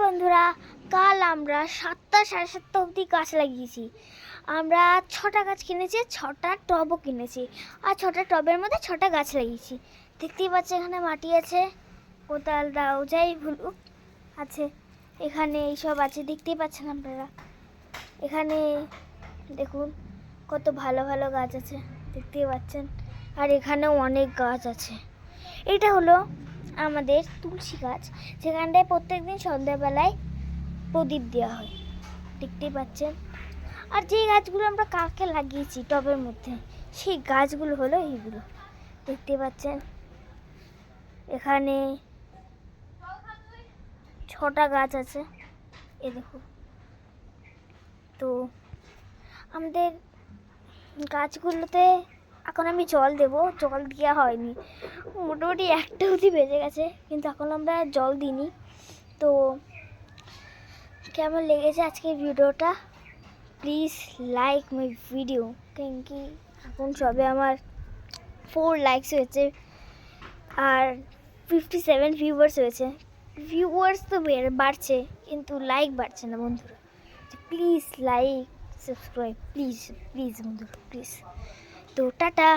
বন্ধুরা, কাল আমরা 7টা সাড়ে 7টা অবধি গাছ লাগিয়েছি। আমরা 6টা গাছ কিনেছি, 6টা টবও কিনেছি, আর 6টা টবের মধ্যে 6টা গাছ লাগিয়েছি। দেখতেই পাচ্ছি এখানে মাটি আছে, কোদাল দাও যাই ভুলুক আছে, এখানে এইসব আছে দেখতেই পাচ্ছেন আপনারা। এখানে দেখুন কত ভালো ভালো গাছ আছে দেখতেই পাচ্ছেন, আর এখানেও অনেক গাছ আছে। এটা হলো আমাদের তুলসী গাছ, যেখানটায় প্রত্যেকদিন সন্ধ্যাবেলায় প্রদীপ দেওয়া হয় দেখতেই পাচ্ছেন। আর যেই গাছগুলো আমরা কালকে লাগিয়েছি টবের মধ্যে, সেই গাছগুলো হলো এইগুলো দেখতে পাচ্ছেন। এখানে 6টা গাছ আছে, এ দেখুন। তো আমাদের গাছগুলোতে এখন আমি জল দেব, জল দেওয়া হয়নি, মোটামুটি 1টা অবধি বেজে গেছে, কিন্তু এখন আমরা জল দিইনি। তো কেমন লেগেছে আজকের ভিডিওটা, প্লিজ লাইক মাই ভিডিও, কেন কি এখন সবে আমার 4 লাইকস হয়েছে আর 57 ভিউয়ার্স হয়েছে। ভিউয়ার্স তো বাড়ছে, কিন্তু লাইক বাড়ছে না বন্ধুরা। Please like subscribe, please please বন্ধুরা প্লিজ। তো টাটা।